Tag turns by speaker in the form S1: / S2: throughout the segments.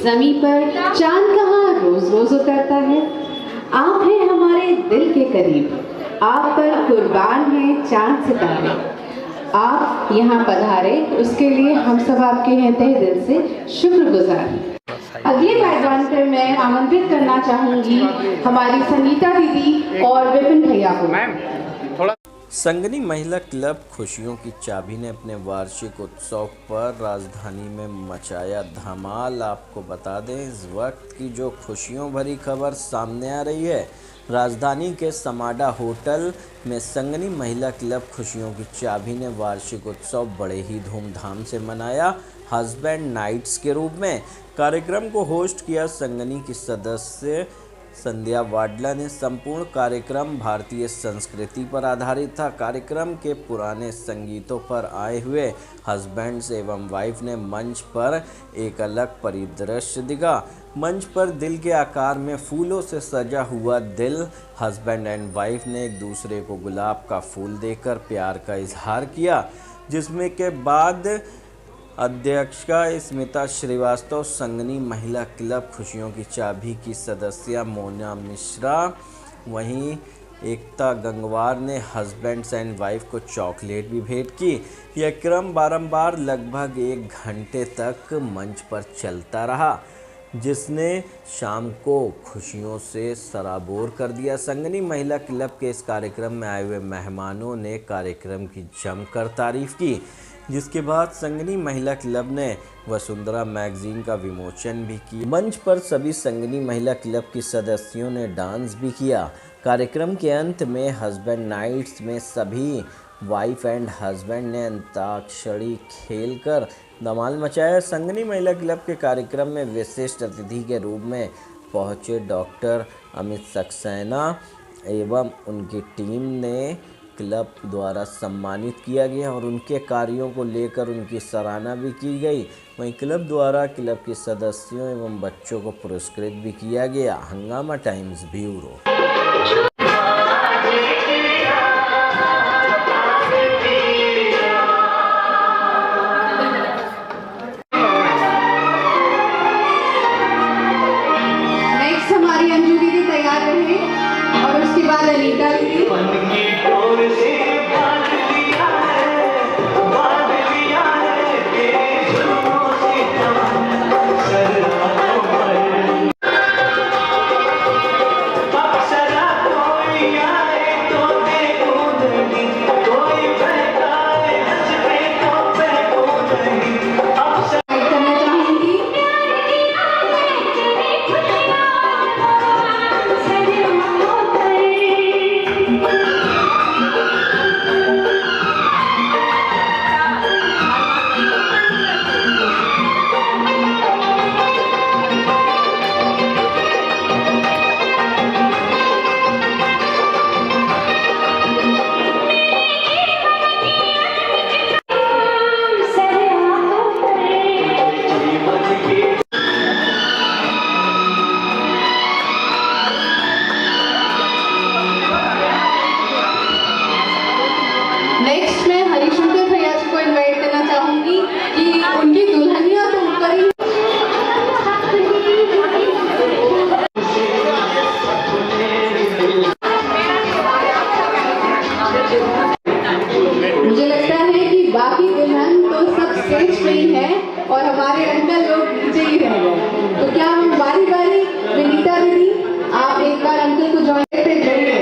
S1: ज़मीं पर चांद कहाँ रोज रोज उतरता है। आप हैं हमारे दिल के करीब, आप पर कुर्बान हैं चांद सितारे। आप यहाँ पधारे उसके लिए हम सब आपके हैं तहे दिल से शुक्रगुजार। अगले मेहमान पर मैं आमंत्रित करना चाहूंगी हमारी संगीता दीदी और विपिन भैया को।
S2: संगनी महिला क्लब खुशियों की चाबी ने अपने वार्षिक उत्सव पर राजधानी में मचाया धमाल। आपको बता दें इस वक्त की जो खुशियों भरी खबर सामने आ रही है, राजधानी के समाडा होटल में संगनी महिला क्लब खुशियों की चाबी ने वार्षिक उत्सव बड़े ही धूमधाम से मनाया। हस्बैंड नाइट्स के रूप में कार्यक्रम को होस्ट किया संगनी की सदस्य संध्या वाडला ने। संपूर्ण कार्यक्रम भारतीय संस्कृति पर आधारित था। कार्यक्रम के पुराने संगीतों पर आए हुए हस्बैंड्स एवं वाइफ ने मंच पर एक अलग परिदृश्य दिखा। मंच पर दिल के आकार में फूलों से सजा हुआ दिल, हस्बैंड एंड वाइफ ने एक दूसरे को गुलाब का फूल देकर प्यार का इजहार किया, जिसमें के बाद अध्यक्षा स्मिता श्रीवास्तव, संगनी महिला क्लब खुशियों की चाबी की सदस्य मोना मिश्रा, वहीं एकता गंगवार ने हस्बैंड्स एंड वाइफ को चॉकलेट भी भेंट की। यह क्रम बारंबार लगभग 1 घंटे तक मंच पर चलता रहा, जिसने शाम को खुशियों से सराबोर कर दिया। संगनी महिला क्लब के इस कार्यक्रम में आए हुए मेहमानों ने कार्यक्रम की जमकर तारीफ की, जिसके बाद संगनी महिला क्लब ने वसुंधरा मैगजीन का विमोचन भी किया। मंच पर सभी संगनी महिला क्लब की सदस्यों ने डांस भी किया। कार्यक्रम के अंत में हस्बैंड नाइट्स में सभी वाइफ एंड हस्बैंड ने अंताक्षरी खेलकर धमाल मचाया। संगनी महिला क्लब के कार्यक्रम में विशिष्ट अतिथि के रूप में पहुंचे डॉक्टर अमित सक्सेना एवं उनकी टीम ने क्लब द्वारा सम्मानित किया गया और उनके कार्यों को लेकर उनकी सराहना भी की गई। वहीं क्लब द्वारा क्लब के सदस्यों एवं बच्चों को पुरस्कृत भी किया गया। हंगामा टाइम्स ब्यूरो।
S1: नेक्स्ट हमारी अंजू दीदी तैयार रहे और उसके बाद अनीता दीदी। नेक्स्ट मैं हरिशंकर भैया जी को इनवाइट करना चाहूंगी कि उनकी दुल्हनिया तो ऊपर ही। मुझे लगता है कि बाकी दुल्हन तो सब स्टेज पे ही है और हमारे अंकल लोग नीचे ही रह गए। तो क्या हम बारी बारी विनीता दीदी आप एक बार अंकल को ज्वाइन पे जोड़िए।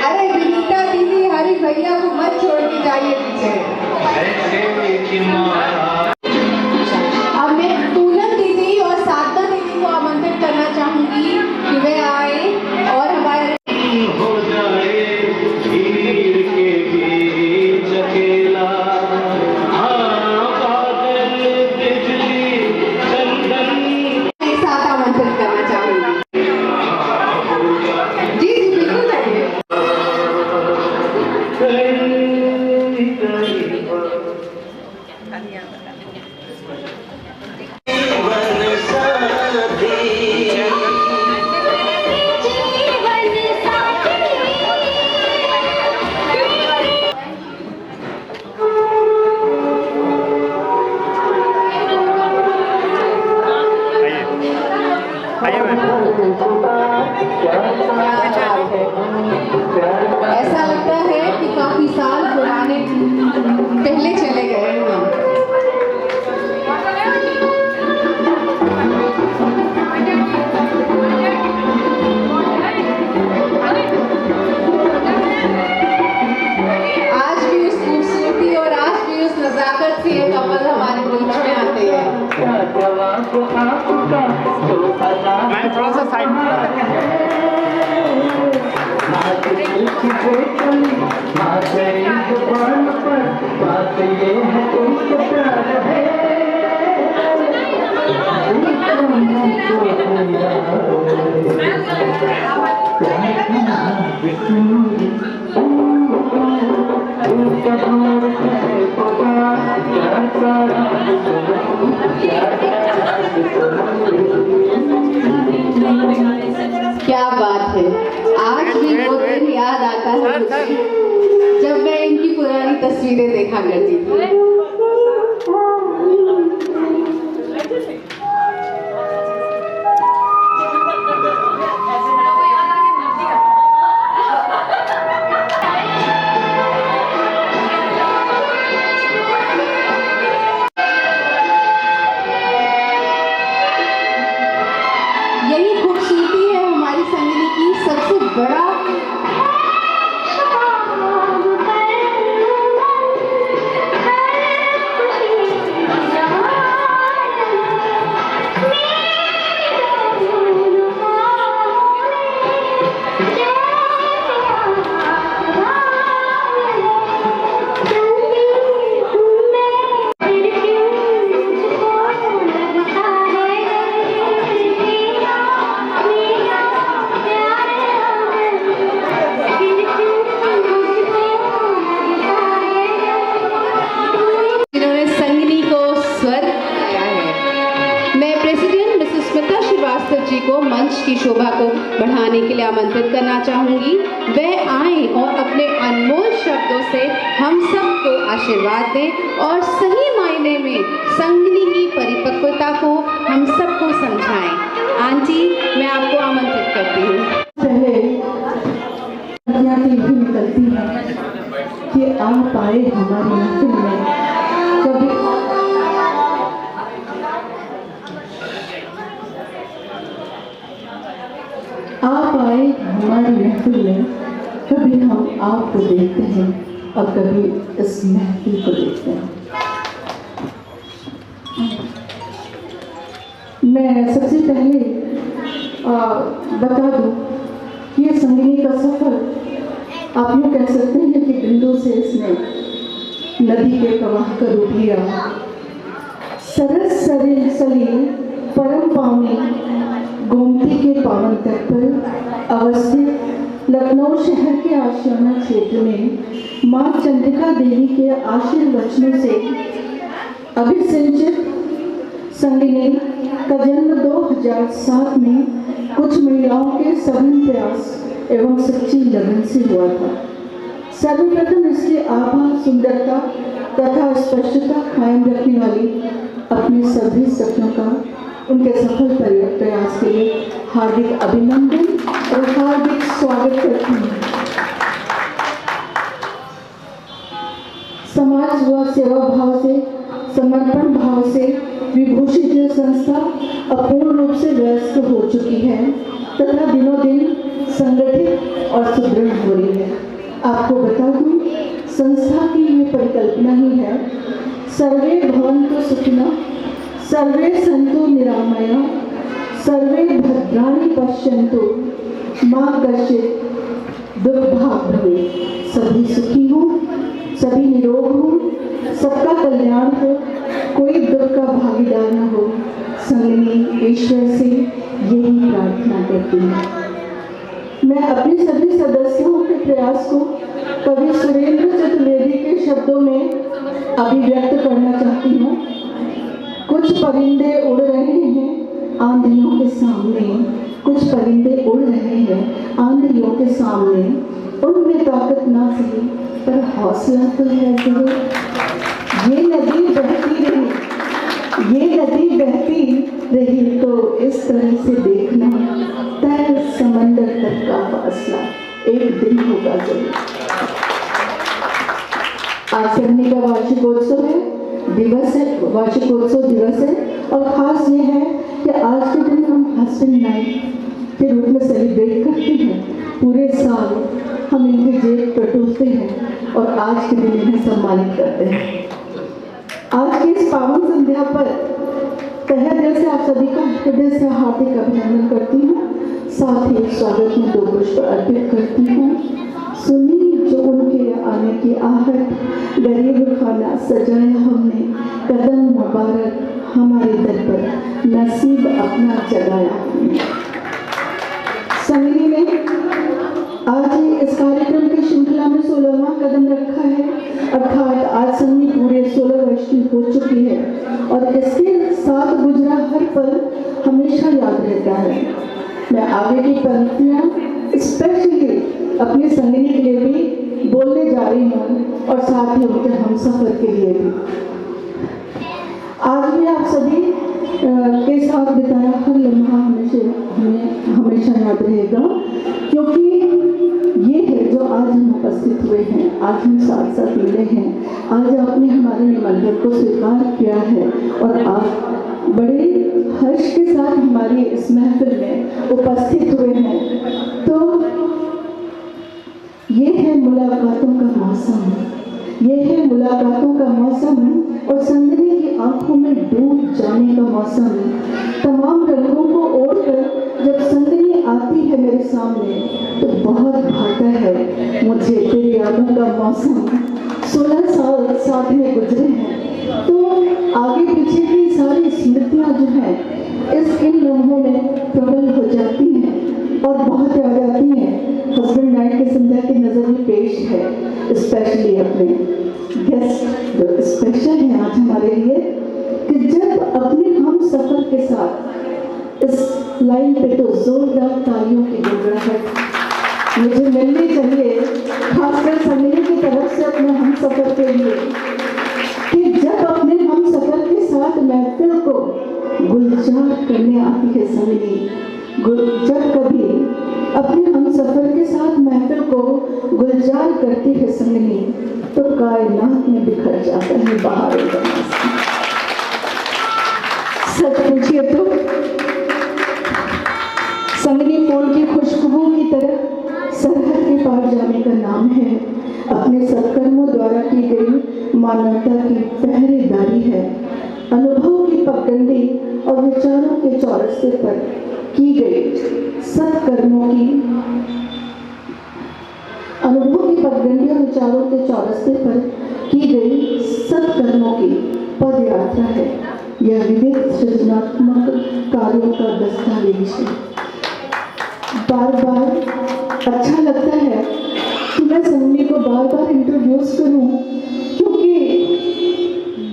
S1: अरे विनीता दीदी हरी भैया को मत छोड़ के जाइए पीछे। अब मैं पूनम दीदी और साधना दीदी को आमंत्रित करना चाहूंगी कि वे आए और हमारे साथ आमंत्रित करना चाहूंगी। जी जी बिल्कुल आइए।
S3: सा साइड
S1: क्या बात है, आज भी वो दिन याद आता है मुझे, जब मैं इनकी पुरानी तस्वीरें देखा करती थी। यही खूबसूरती है हमारी संगीत की सबसे बड़ा जी को मंच की शोभा को बढ़ाने के लिए आमंत्रित करना चाहूंगी। वह आए और अपने अनमोल शब्दों से हम सबको आशीर्वाद दें और सही मायने में संगनी की परिपक्वता को हम सबको समझाएं। आंटी, मैं आपको आमंत्रित करती हूँ।
S4: पहले यही निकलती है कि आप आए हमारी महफिल में, कभी आप आए हमारी महफिल में, कभी हम आपको देखते हैं और कभी इस महफिल को देखते हैं। मैं सबसे पहले बता दूं कि ये संगीनी का सफर आप यूँ कह सकते हैं कि बिंदु से इसने नदी के प्रवाह का रूप लिया। सरस सरे सलील परम पावनी गोमती के पावन तट पर अवस्थित लखनऊ शहर के आशियाना क्षेत्र में माँ चंद्रिका देवी के आशीर्वचनों से अभिसिंचित संगिनी का जन्म 2007 में कुछ महिलाओं के सघन प्रयास एवं सच्ची लगन से हुआ था। सर्वप्रथम इसकी आभा, सुंदरता तथा स्पष्टता कायम रखने वाली अपने सभी सपनों का उनके सफल प्रयास के लिए हार्दिक अभिनंदन और हार्दिक स्वागत करती हूँ। समाज व सेवा भाव से, समर्पण भाव से विभूषित यह संस्था अपूर्ण रूप से व्यस्त हो चुकी है तथा दिनों दिन संगठित और सुदृढ़ हो रही है। आपको बता दूं, संस्था की ये परिकल्पना ही है, सर्वे भवन्तु सुखिनः, सर्वे सन्तु निरामया, सर्वे भद्राणि पश्यन्तु मा कश्चित् दुर्भाग् भवेत्। सभी सुखी हो, सभी निरोग हो, सबका कल्याण हो, कोई दुख का भागीदार न हो। संगनी ईश्वर से यही प्रार्थना करती हूँ। मैं अपने सभी सदस्यों के प्रयास को कवि सुरेंद्र चतुर्वेदी के शब्दों में अभिव्यक्त करना चाहती हूँ। कुछ परिंदे उड़ रहे हैं आंधियों के सामने, कुछ परिंदे उड़ रहे हैं आंधियों के सामने, उनमें ताकत ना सही पर हौसला तो है जरूर। ये नदी बहती रही, ये नदी बहती रही तो इस तरह से देखना, तय समंदर तक का फासला एक दिन होगा जरूर। आज संगनी का वार्षिकोत्सव है, दिवस है, वार्षिकोत्सव दिवस है और खास ये है कि आज के दिन हम हस्बैंड नाइट के रूप में सेलिब्रेट करते हैं। पूरे साल हम इनके जेब टटोलते हैं और आज के दिन इन्हें सम्मानित करते हैं। आज की इस पावन संध्या पर तहे दिल से आप सभी का हृदय से हार्दिक अभिनंदन करती हूँ। साथ ही स्वागत में 2 पुष्प अर्पित करती हूँ। सुनी जो उनके आने की आहट, गरीब खाना सजाया हमने, कदम मुबारक हमारे दर पर, नसीब अपना जगाया हमने। संगनी ने आज इस कार्यक्रम की श्रृंखला में 16वां कदम रखा है, अर्थात आज संगनी पूरे 16 वर्ष की हो चुकी है और इसके साथ गुजरा हर पल हमेशा याद रहता है। मैं आगे की पंक्तियाँ स्पेशली अपनी संगनी के लिए भी बोलने जा रही हूँ और साथ ही उनके हमसफर के लिए भी। आज भी आप सभी के साथ बिताया हर लम्हा हमेशा याद रहेगा, क्योंकि ये है जो आज हम उपस्थित हुए हैं, आज हम साथ साथ मिले हैं, आज आपने हमारे निमंत्रण को स्वीकार किया है और आप बड़े हर्ष के साथ हमारी इस महफिल में उपस्थित हुए हैं। तो ये है मुलाकातों का मौसम, ये है मुलाकातों का मौसम और संगनी की आंखों में डूब जाने का मौसम। तमाम रंगों को ओढ़कर जब संगनी आती है मेरे सामने तो बहुत भाता है मुझे तेरी यादों का मौसम। 16 साल साथ में गुजरे हैं तो आगे पीछे की सारी स्मृतियाँ जो हैं इन लम्हों में प्रबल हो जाती हैं और बहुत याद आती हैं। हस्बैंड वाइफ की संध्या की नज़र में पेश है, स्पेशली अपने गेस्ट जो स्पेशल हैं आज हमारे लिए, कि जब अपने हम सफ़र के साथ इस लाइन पे तो जोरदार तालियों की गुंजाइश मुझे मिलनी चाहिए, खासकर संगनी की तरफ से अपने हम सफ़र के लिए, कि जब अपने हम सफ़र के साथ महफिल को गुलजार करने आती है संगनी, जब कभी अपने हम सफ़र के साथ महफिल को गुलजार करती है संगनी तो कायनात में बिखर जाता है बहारों का मौसम। सच पूछिए तो संगनी फूल की खुशबू की तरह सरहद के पार जाने का नाम है। अपने सत्कर्मों द्वारा की गई मानवता की पहरेदारी है। अनुभव की पगडंडी और विचारों के चौरस्ते पर की गई सत्कर्मों की अनुभव की पगडंडी और विचारों के चौरस्ते पर की गई सत्कर्मों की पद यात्रा है। यह विविध सृजनात्मक कार्यों का दस्तावेज है। बार बार अच्छा लगता है कि मैं संगनी को बार बार इंट्रोड्यूस करूं, क्योंकि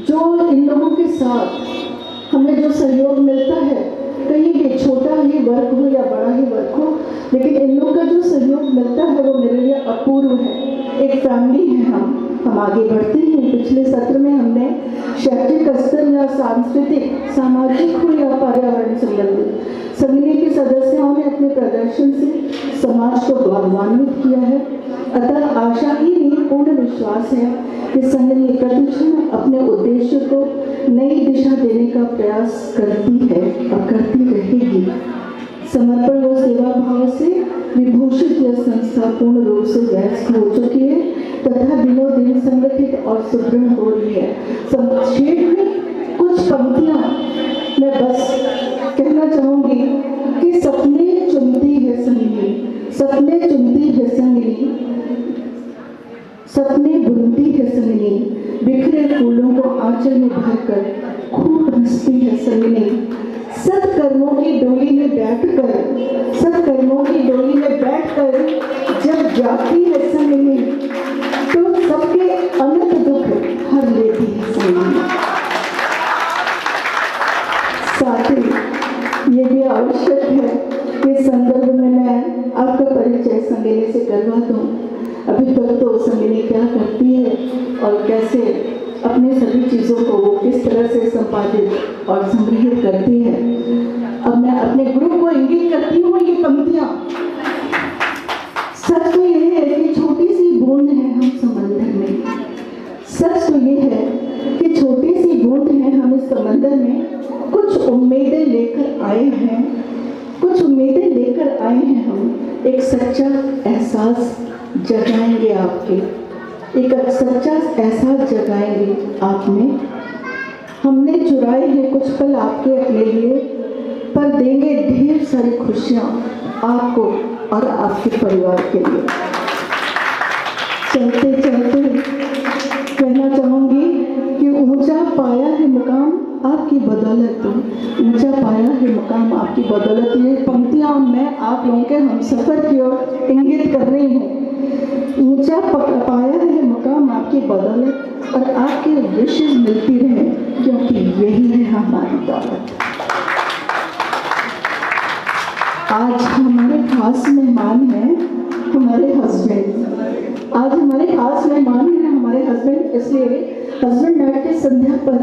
S4: जो इन लोगों के साथ हमें जो सहयोग मिलता है, कहीं भी छोटा ही वर्क हो या बड़ा ही वर्क हो, लेकिन इन लोगों का जो सहयोग मिलता है वो मेरे लिए अपूर्व है। एक फैमिली है हम आगे बढ़ते हैं। पिछले सत्र में हमने शैक्षिक स्तर या सांस्कृतिक, सामाजिक हो या पर्यावरण संबंधित संगनी के सदस्यों ने अपने प्रदर्शन से समाज को गौरवान्वित किया है। अतः आशा ही नहीं, पूर्ण विश्वास है कि संगनी प्रतिक्षण अपने उद्देश्य को नई दिशा देने का प्रयास करती है और करती रहेगी। समर्पण व सेवा भाव से विभूषित यह संस्था पूर्ण रूप से व्यस्त हो चुकी है तथा दिनों दिन संगठित और सुदृढ़ हो रही है। संक्षेप में कुछ पंक्तियां मैं बस कहना चाहूंगी कि सपने चुनती है संगनी, सपने चुनती है संगनी, सपने बुनती है संगनी, बिखरे फूलों को आंचल में भरकर खूब हंसती है संगनी। सत्कर्मों की डोली में बैठकर, सत्कर्मों की डोली में बैठकर जब जाती है संगनी तो सबके अनंत दुख हर लेती है संगनी। साथ ही ये भी आवश्यक है कि संदर्भ में मैं आपका परिचय संगनी से करवा दूं। अभी तक तो संगनी क्या करती है और कैसे अपने सभी चीज़ों को वो किस तरह से संपादित और संग्रहित करती है। अब मैं अपने ग्रुप को इंगित करती हूँ ये पंक्तियाँ। सच तो ये है कि छोटी सी बूंद है हम समंदर में, सच तो ये है कि छोटी सी बूंद है हम इस समंदर में। कुछ उम्मीदें लेकर आए हैं, कुछ उम्मीदें लेकर आए हैं हम। एक सच्चा एहसास जगाएंगे आपके, एक सच्चा एहसास जगाएंगे आप में। हमने चुराए हैं कुछ पल आपके अपने लिए, पर देंगे ढेर ढेर सारी खुशियाँ आपको और आपके परिवार के लिए। चलते चलते कहना चाहूँगी कि ऊंचा पाया है मुकाम आपकी बदौलत, ऊंचा पाया है मुकाम आपकी बदौलत। ये पंक्तियाँ मैं आप लोगों के हम सफ़र की ओर इंगित कर रही हूँ। ऊंचा पाया है मुकाम आपकी बदौलत और आपके विशेष मिलती रहे, क्योंकि यही है हमारी दौलत। आज हमारे खास मेहमान हैं हमारे हस्बैंड। आज हमारे खास मेहमान हैं हमारे हस्बैंड, इसलिए हस्बैंड नाइट की संध्या पर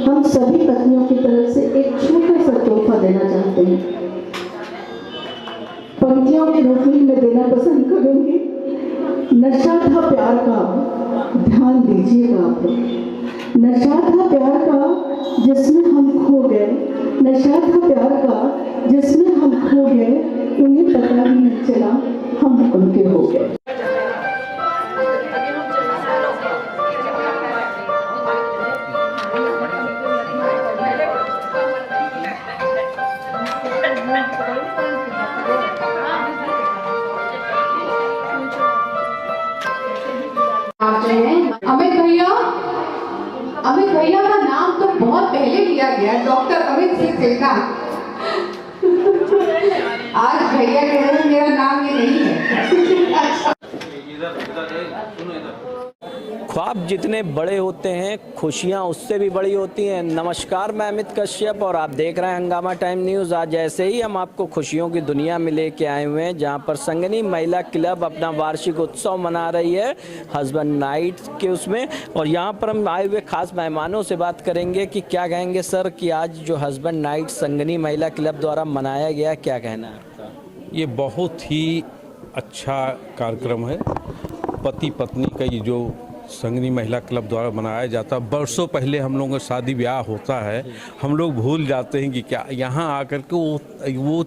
S4: हम सभी पत्नियों की तरफ से एक छोटा सा तोहफा देना चाहते हैं। पंक्तियों के रूप में मैं देना पसंद करूंगी। नशा था प्यार का, ध्यान दीजिएगा आप लोग। नशा था प्यार का जिसमें हम खो गए, नशा था प्यार का जिसमें हम खो गए, उन्हें पता भी नहीं चला हम उनके हो गए।
S1: अमित भैया का नाम तो बहुत पहले लिया गया, डॉक्टर अमित सिंह सिन्हा। आज भैया कह रहे हैं मेरा नाम ये नहीं है।
S2: ख्वाब जितने बड़े होते हैं, खुशियाँ उससे भी बड़ी होती हैं। नमस्कार, मैं अमित कश्यप और आप देख रहे हैं हंगामा टाइम न्यूज़। आज ऐसे ही हम आपको खुशियों की दुनिया में लेके आए हुए हैं, जहां पर संगनी महिला क्लब अपना वार्षिक उत्सव मना रही है हस्बैंड नाइट के उसमें। और यहां पर हम आए हुए खास मेहमानों से बात करेंगे कि क्या कहेंगे सर कि आज जो हस्बैंड नाइट संगनी महिला क्लब द्वारा मनाया गया, क्या कहना है आपका?
S3: ये बहुत ही अच्छा कार्यक्रम है। पति पत्नी का ये जो संगनी महिला क्लब द्वारा मनाया जाता है, बरसों पहले हम लोगों का शादी ब्याह होता है, हम लोग भूल जाते हैं कि क्या यहाँ आकर के वो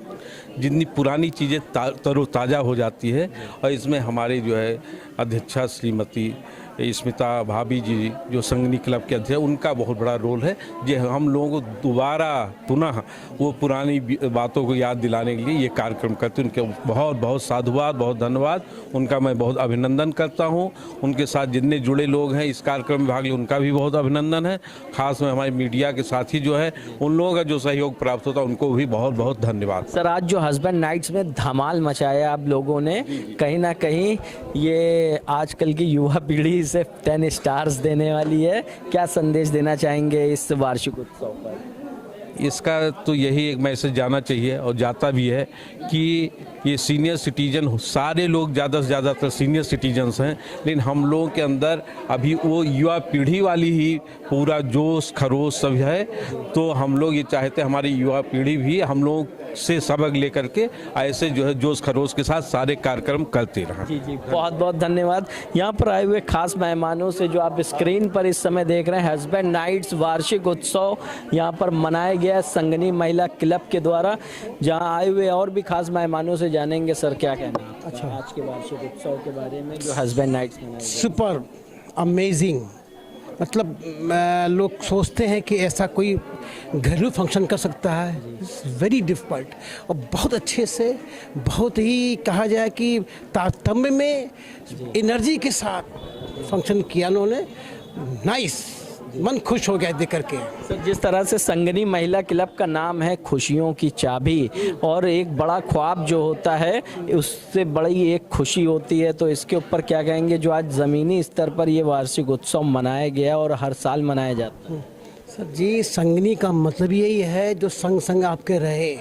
S3: जितनी पुरानी चीज़ें तरोताज़ा हो जाती है। और इसमें हमारे जो है अध्यक्षा श्रीमती स्मिता भाभी जी जो संगनी क्लब के अध्यक्ष, उनका बहुत बड़ा रोल है। जो हम लोगों को दोबारा पुनः वो पुरानी बातों को याद दिलाने के लिए ये कार्यक्रम करते हैं। उनके बहुत बहुत साधुवाद, बहुत धन्यवाद, उनका मैं बहुत अभिनंदन करता हूँ। उनके साथ जितने जुड़े लोग हैं इस कार्यक्रम में भाग लिए, उनका भी बहुत अभिनंदन है। खास में हमारे मीडिया के साथी जो है, उन लोगों का जो सहयोग प्राप्त होता है उनको भी बहुत बहुत धन्यवाद।
S2: सर, आज जो हस्बैंड नाइट्स में धमाल मचाया आप लोगों ने, कहीं ना कहीं ये आजकल की युवा पीढ़ी से 10 स्टार्स देने वाली है। क्या संदेश देना चाहेंगे इस वार्षिक उत्सव पर?
S3: इसका तो यही एक मैसेज जाना चाहिए और जाता भी है कि ये सीनियर सिटीजन, सारे लोग ज़्यादा से ज़्यादातर सीनियर सिटीजन्स हैं, लेकिन हम लोगों के अंदर अभी वो युवा पीढ़ी वाली ही पूरा जोश खरोश सब है। तो हम लोग ये चाहते हैं हमारी युवा पीढ़ी भी हम लोग से सबक लेकर के ऐसे जो है जोश खरोश के साथ सारे कार्यक्रम करते रहें।
S2: जी जी, बहुत बहुत धन्यवाद। यहाँ पर आए हुए खास मेहमानों से जो आप स्क्रीन पर इस समय देख रहे हैं, हस्बैंड नाइट्स वार्षिक उत्सव यहाँ पर मनाया गया संगनी महिला क्लब के द्वारा। जहाँ आए हुए और भी खास मेहमानों से जानेंगे सर क्या कहना है अच्छा आज के वार्षिक उत्सव के बारे में जो हस्बैंड नाइट्स मनाया।
S5: सुपर अमेजिंग, मतलब लोग सोचते हैं कि ऐसा कोई घरेलू फंक्शन कर सकता है, वेरी डिफिकल्ट, और बहुत अच्छे से, बहुत ही कहा जाए कि तारतम्य में एनर्जी के साथ फंक्शन किया उन्होंने। नाइस, मन खुश हो गया देख करके।
S2: सर, जिस तरह से संगनी महिला क्लब का नाम है खुशियों की चाबी, और एक बड़ा ख्वाब जो होता है उससे बड़ी एक खुशी होती है, तो इसके ऊपर क्या कहेंगे जो आज ज़मीनी स्तर पर ये वार्षिक उत्सव मनाया गया और हर साल मनाया जाता है?
S5: सर जी, संगनी का मतलब यही है जो संग संग आपके रहे।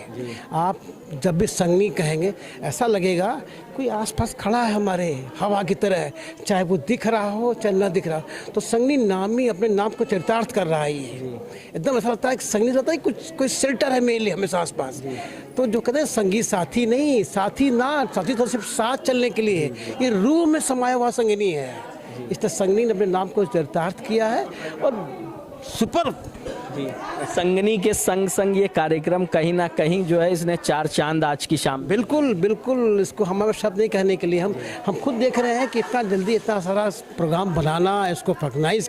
S5: आप जब भी संगनी कहेंगे ऐसा लगेगा कोई आसपास खड़ा है हमारे हवा की तरह, चाहे वो दिख रहा हो चाहे ना दिख रहा हो। तो संगनी नाम ही अपने नाम को चरितार्थ कर रहा है। ये एकदम ऐसा लगता है कि संगनी होता है कुछ कोई शेल्टर है मेरे लिए हमेशा आसपास। तो जो कहते हैं संगी साथी नहीं, साथी ना, साथी तो सिर्फ साथ चलने के लिए है। ये रूह में समाया हुआ संगनी है। इस तरह संगनी ने अपने नाम को चरितार्थ किया है और सुपर।
S2: जी, संगनी के संग संग ये कार्यक्रम कहीं ना कहीं जो है इसने 4 चांद आज की शाम।
S5: बिल्कुल बिल्कुल, इसको हमारे शब्द नहीं कहने के लिए, हम खुद देख रहे हैं कि इतना जल्दी इतना सारा प्रोग्राम बनाना, इसको ऑर्गेनाइज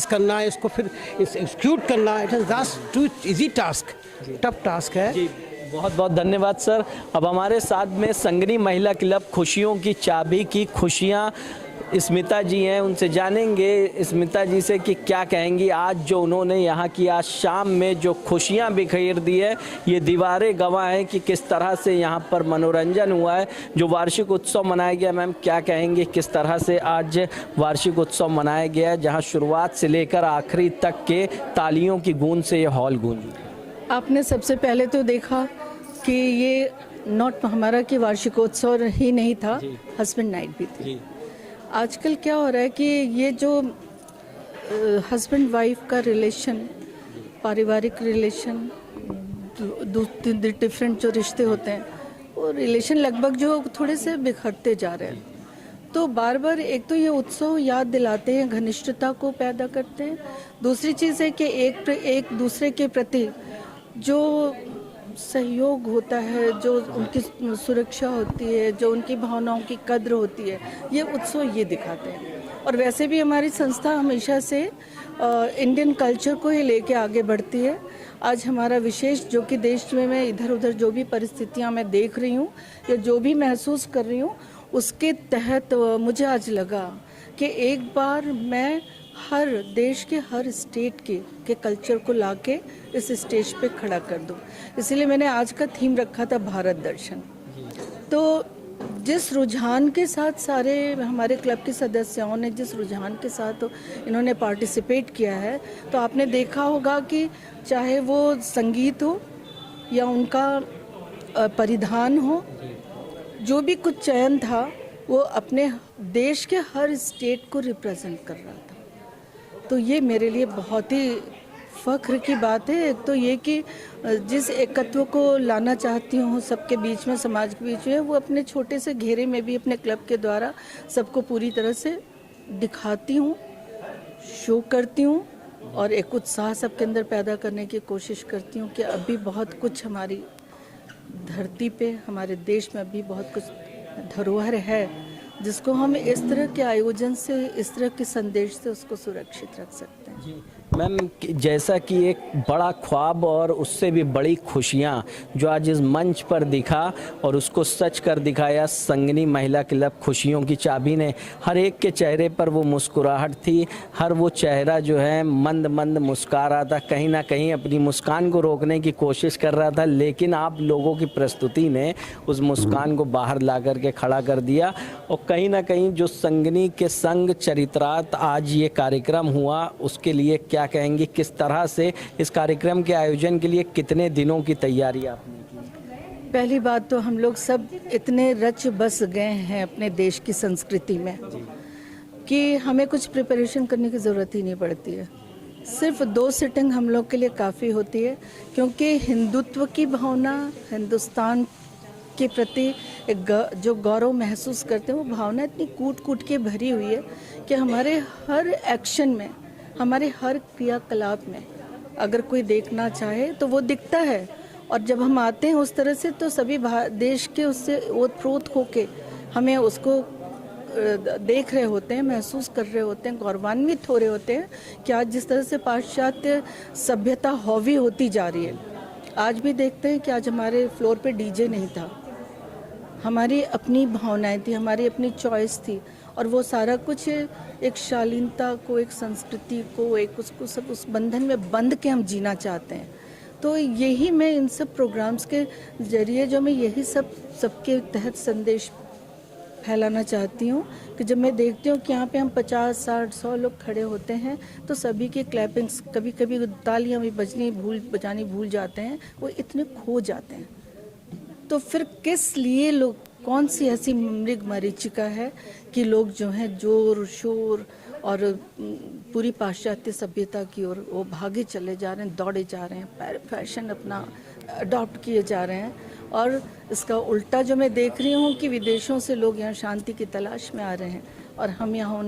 S5: करना, इसको फिर एग्जीक्यूट करना, it is just too easy task, tough task है।
S6: बहुत बहुत धन्यवाद सर। अब हमारे साथ में संगनी महिला क्लब खुशियों की चाबी की खुशियाँ स्मिता जी हैं, उनसे जानेंगे स्मिता जी से कि क्या कहेंगी आज जो उन्होंने यहाँ की आज शाम में जो खुशियाँ बिखेर दी है। ये दीवारें गवाह हैं कि किस तरह से यहाँ पर मनोरंजन हुआ है, जो वार्षिक उत्सव मनाया गया। मैम क्या कहेंगे किस तरह से आज वार्षिक उत्सव मनाया गया है, जहाँ शुरुआत से लेकर आखिरी तक के तालियों की गूंज से ये हॉल गूंजी।
S4: आपने सबसे पहले तो देखा कि ये नॉट हमारा कि वार्षिकोत्सव ही नहीं था, हस्बैंड नाइट भी थी। आजकल क्या हो रहा है कि ये जो हस्बैंड वाइफ का रिलेशन, पारिवारिक रिलेशन, डिफरेंट जो रिश्ते होते हैं, वो रिलेशन लगभग जो थोड़े से बिखरते जा रहे हैं। तो बार बार एक तो ये उत्सव याद दिलाते हैं, घनिष्ठता को पैदा करते हैं। दूसरी चीज़ है कि एक दूसरे के प्रति जो सहयोग होता है, जो उनकी सुरक्षा होती है, जो उनकी भावनाओं की कद्र होती है, ये उत्सव ये दिखाते हैं। और वैसे भी हमारी संस्था हमेशा से इंडियन कल्चर को ही लेके आगे बढ़ती है। आज हमारा विशेष जो कि देश में मैं इधर उधर जो भी परिस्थितियां मैं देख रही हूँ या जो भी महसूस कर रही हूँ, उसके तहत मुझे आज लगा कि एक बार मैं हर देश के हर स्टेट के कल्चर को लाके इस स्टेज पे खड़ा कर दूं। इसीलिए मैंने आज का थीम रखा था भारत दर्शन। तो जिस रुझान के साथ सारे हमारे क्लब के सदस्यों ने जिस रुझान के साथ इन्होंने पार्टिसिपेट किया है, तो आपने देखा होगा कि चाहे वो संगीत हो या उनका परिधान हो, जो भी कुछ चयन था वो अपने देश के हर स्टेट को रिप्रेजेंट कर रहा था। तो ये मेरे लिए बहुत ही फ़ख्र की बात है। एक तो ये कि जिस एकत्व को लाना चाहती हूँ सबके बीच में, समाज के बीच में, वो अपने छोटे से घेरे में भी अपने क्लब के द्वारा सबको पूरी तरह से दिखाती हूँ, शो करती हूँ और एक उत्साह सबके अंदर पैदा करने की कोशिश करती हूँ कि अभी बहुत कुछ हमारी धरती पे, हमारे देश में अभी बहुत कुछ धरोहर है जिसको हम इस तरह के आयोजन से, इस तरह के संदेश से उसको सुरक्षित रख सकते हैं।
S6: मैम जैसा कि एक बड़ा ख्वाब और उससे भी बड़ी खुशियां जो आज इस मंच पर दिखा और उसको सच कर दिखाया संगनी महिला क्लब खुशियों की चाबी ने। हर एक के चेहरे पर वो मुस्कुराहट थी, हर वो चेहरा जो है मंद मंद मुस्कुरा रहा था, कहीं ना कहीं अपनी मुस्कान को रोकने की कोशिश कर रहा था, लेकिन आप लोगों की प्रस्तुति ने उस मुस्कान को बाहर ला करके खड़ा कर दिया। और कहीं ना कहीं जो संगनी के संग चरित्रार्थ आज ये कार्यक्रम हुआ, उसके लिए क्या कहेंगे, किस तरह से इस कार्यक्रम के आयोजन के लिए कितने दिनों की तैयारी आपने की?
S4: पहली बात तो हम लोग सब इतने रच बस गए हैं अपने देश की संस्कृति में कि हमें कुछ प्रिपरेशन करने की ज़रूरत ही नहीं पड़ती है। सिर्फ 2 सिटिंग हम लोग के लिए काफ़ी होती है, क्योंकि हिंदुत्व की भावना, हिंदुस्तान के प्रति एक जो गौरव महसूस करते हैं, वो भावना इतनी कूट कूट के भरी हुई है कि हमारे हर एक्शन में, हमारे हर क्रियाकलाप में अगर कोई देखना चाहे तो वो दिखता है। और जब हम आते हैं उस तरह से, तो सभी देश के उससे ओतप्रोत होके हमें उसको देख रहे होते हैं, महसूस कर रहे होते हैं, गौरवान्वित हो रहे होते हैं कि आज जिस तरह से पाश्चात्य सभ्यता हावी होती जा रही है। आज भी देखते हैं कि आज हमारे फ्लोर पे डीजे नहीं था, हमारी अपनी भावनाएं थी, हमारी अपनी चॉइस थी, और वो सारा कुछ एक शालीनता को, एक संस्कृति को, एक उसको सब उस बंधन में बंध के हम जीना चाहते हैं। तो यही मैं इन सब प्रोग्राम्स के जरिए जो मैं यही सबके तहत संदेश फैलाना चाहती हूँ कि जब मैं देखती हूँ कि यहाँ पे हम 50, 60, 100 लोग खड़े होते हैं तो सभी की क्लैपिंग्स, कभी कभी तालियाँ भी बजानी भूल जाते हैं, वो इतने खो जाते हैं। तो फिर किस लिए लोग, कौन सी ऐसी मृग मरीचिका है कि लोग जो हैं जोर शोर और पूरी पाश्चात्य सभ्यता की ओर वो भागे चले जा रहे हैं, दौड़े जा रहे हैं, फैशन अपना अडॉप्ट किए जा रहे हैं। और इसका उल्टा जो मैं देख रही हूँ कि विदेशों से लोग यहाँ शांति की तलाश में आ रहे हैं और हम यहाँ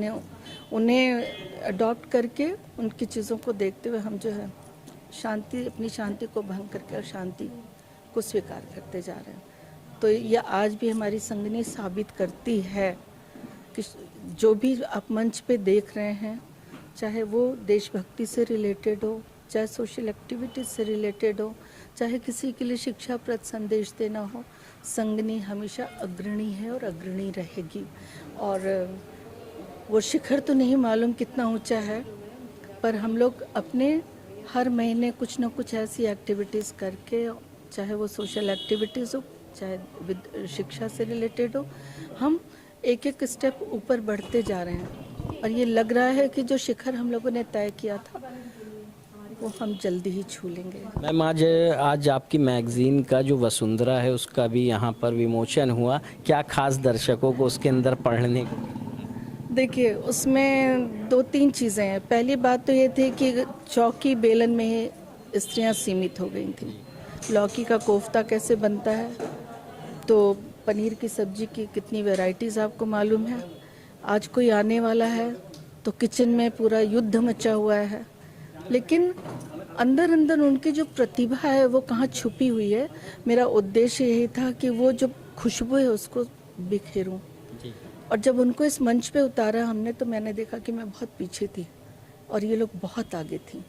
S4: उन्हें अडॉप्ट करके उनकी चीज़ों को देखते हुए हम जो है अपनी शांति को भंग करके और शांति को स्वीकार करते जा रहे हैं। तो यह आज भी हमारी संगनी साबित करती है कि जो भी आप मंच पे देख रहे हैं, चाहे वो देशभक्ति से रिलेटेड हो,
S7: चाहे सोशल एक्टिविटीज़ से रिलेटेड हो, चाहे किसी के लिए शिक्षाप्रद संदेश देना हो, संगनी हमेशा अग्रणी है और अग्रणी रहेगी। और वो शिखर तो नहीं मालूम कितना ऊंचा है, पर हम लोग अपने हर महीने कुछ ना कुछ ऐसी एक्टिविटीज़ करके, चाहे वो सोशल एक्टिविटीज़ हो, चाहे शिक्षा से रिलेटेड हो, हम एक एक स्टेप ऊपर बढ़ते जा रहे हैं। और ये लग रहा है कि जो शिखर हम लोगों ने तय किया था वो हम जल्दी ही छू लेंगे।
S6: मैम आज आपकी मैगजीन का जो वसुंधरा है उसका भी यहाँ पर विमोचन हुआ, क्या खास दर्शकों को उसके अंदर पढ़ने को?
S7: देखिए, उसमें 2-3 चीज़ें हैं। पहली बात तो ये थी कि चौकी बेलन में ही स्त्रियाँ सीमित हो गई थी। लौकी का कोफ्ता कैसे बनता है, तो पनीर की सब्जी की कितनी वैरायटीज़ आपको मालूम है। आज कोई आने वाला है तो किचन में पूरा युद्ध मचा हुआ है, लेकिन अंदर अंदर उनकी जो प्रतिभा है वो कहाँ छुपी हुई है। मेरा उद्देश्य यही था कि वो जो खुशबू है उसको बिखेरूं। और जब उनको इस मंच पे उतारा हमने, तो मैंने देखा कि मैं बहुत पीछे थी और ये लोग बहुत आगे थी।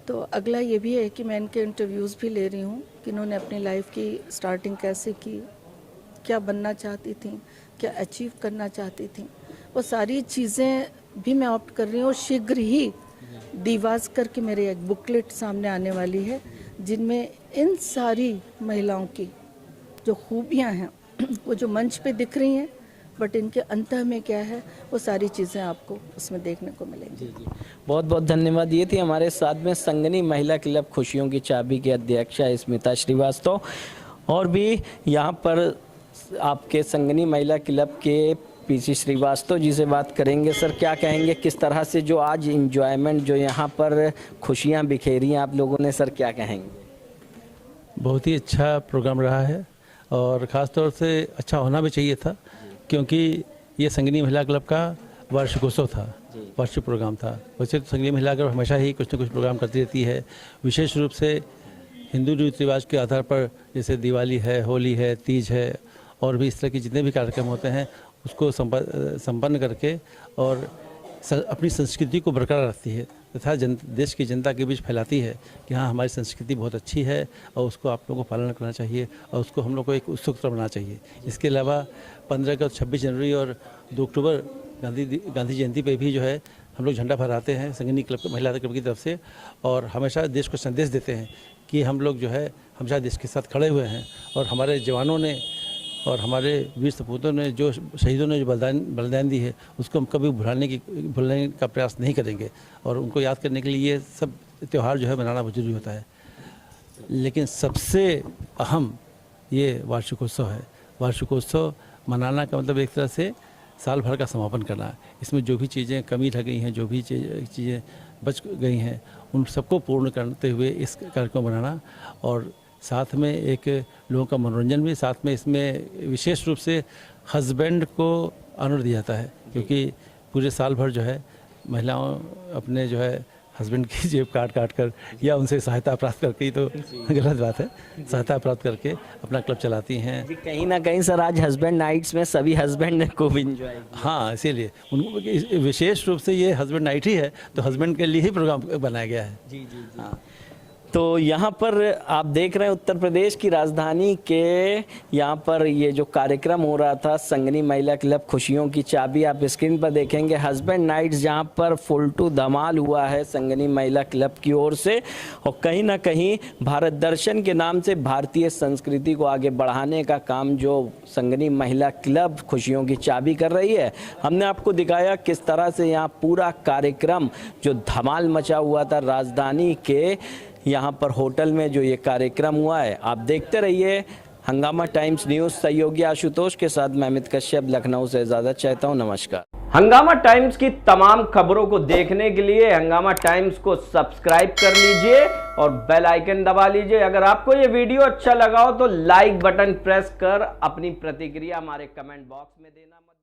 S7: तो अगला ये भी है कि मैं इनके इंटरव्यूज़ भी ले रही हूँ कि इन्होंने अपनी लाइफ की स्टार्टिंग कैसे की, क्या बनना चाहती थी, क्या अचीव करना चाहती थी, वो सारी चीज़ें भी मैं ऑप्ट कर रही हूँ। और शीघ्र ही दीवाज करके मेरे एक बुकलेट सामने आने वाली है, जिनमें इन सारी महिलाओं की जो खूबियाँ हैं वो जो मंच पे दिख रही हैं, बट इनके अंतः में क्या है वो सारी चीज़ें आपको उसमें देखने को मिलेंगी।
S6: जी। बहुत बहुत धन्यवाद। ये थी हमारे साथ में संगनी महिला क्लब खुशियों की चाबी की अध्यक्षा स्मिता श्रीवास्तव। और भी यहाँ पर आपके संगनी महिला क्लब के पीसी श्रीवास्तव जी से बात करेंगे। सर, क्या कहेंगे, किस तरह से जो आज इंजॉयमेंट, जो यहाँ पर खुशियाँ बिखेरी हैं आप लोगों ने, सर क्या कहेंगे?
S3: बहुत ही अच्छा प्रोग्राम रहा है और ख़ास तौर से अच्छा होना भी चाहिए था, क्योंकि ये संगनी महिला क्लब का वार्षिकोत्सव था, वार्षिक प्रोग्राम था। वैसे तो संगनी महिला क्लब हमेशा ही कुछ न कुछ प्रोग्राम करती रहती है, विशेष रूप से हिंदू रीति रिवाज के आधार पर, जैसे दिवाली है, होली है, तीज है और भी इस तरह के जितने भी कार्यक्रम होते हैं उसको संपन्न करके और अपनी संस्कृति को बरकरार रखती है तथा देश की जनता के बीच फैलाती है कि हाँ, हमारी संस्कृति बहुत अच्छी है और उसको आप लोगों को पालन करना चाहिए और उसको हम लोग को एक उत्सुकता बनाना चाहिए। इसके अलावा 15 अगस्त, 26 जनवरी और 2 अक्टूबर गांधी जयंती पे भी जो है हम लोग झंडा फहराते हैं संगनी क्लब, महिला क्लब की तरफ से, और हमेशा देश को संदेश देते हैं कि हम लोग जो है हमेशा देश के साथ खड़े हुए हैं और हमारे जवानों ने और हमारे वीर सपूतों ने, जो शहीदों ने जो बलिदान दी है, उसको हम कभी भुलाने का प्रयास नहीं करेंगे और उनको याद करने के लिए ये सब त्यौहार जो है मनाना बहुत जरूरी होता है। लेकिन सबसे अहम ये वार्षिकोत्सव है। वार्षिकोत्सव मनाना का मतलब एक तरह से साल भर का समापन करना। इसमें जो भी चीज़ें कमी रह गई हैं, जो भी चीज़ें बच गई हैं, उन सबको पूर्ण करते हुए इस कार्यक्रम बनाना और साथ में एक लोगों का मनोरंजन भी, साथ में इसमें विशेष रूप से हस्बैंड को ऑनर दिया जाता है, क्योंकि पूरे साल भर जो है महिलाओं अपने जो है हस्बैंड की जेब काट कर या उनसे सहायता प्राप्त करके, ही तो गलत बात है, सहायता प्राप्त करके अपना क्लब चलाती हैं।
S6: कहीं ना कहीं सर आज हस्बैंड नाइट्स में सभी हस्बैंड को भी इंजॉय,
S3: हाँ, इसीलिए उनको विशेष रूप से ये हस्बैंड नाइट ही है, तो हस्बैंड के लिए ही प्रोग्राम बनाया गया है।
S6: जी। हाँ, तो यहाँ पर आप देख रहे हैं उत्तर प्रदेश की राजधानी के यहाँ पर ये जो कार्यक्रम हो रहा था संगनी महिला क्लब खुशियों की चाबी, आप स्क्रीन पर देखेंगे हस्बैंड नाइट्स, जहाँ पर फुल टू धमाल हुआ है संगनी महिला क्लब की ओर से। और कहीं ना कहीं भारत दर्शन के नाम से भारतीय संस्कृति को आगे बढ़ाने का काम जो संगनी महिला क्लब खुशियों की चाबी कर रही है, हमने आपको दिखाया किस तरह से यहाँ पूरा कार्यक्रम जो धमाल मचा हुआ था राजधानी के यहाँ पर होटल में जो ये कार्यक्रम हुआ है। आप देखते रहिए हंगामा टाइम्स न्यूज़। सहयोगी आशुतोष के साथ मैं अमित कश्यप लखनऊ से इजाज़त चाहता हूँ। नमस्कार। हंगामा टाइम्स की तमाम खबरों को देखने के लिए हंगामा टाइम्स को सब्सक्राइब कर लीजिए और बेल आइकन दबा लीजिए। अगर आपको ये वीडियो अच्छा लगा हो तो लाइक बटन प्रेस कर अपनी प्रतिक्रिया हमारे कमेंट बॉक्स में देना मत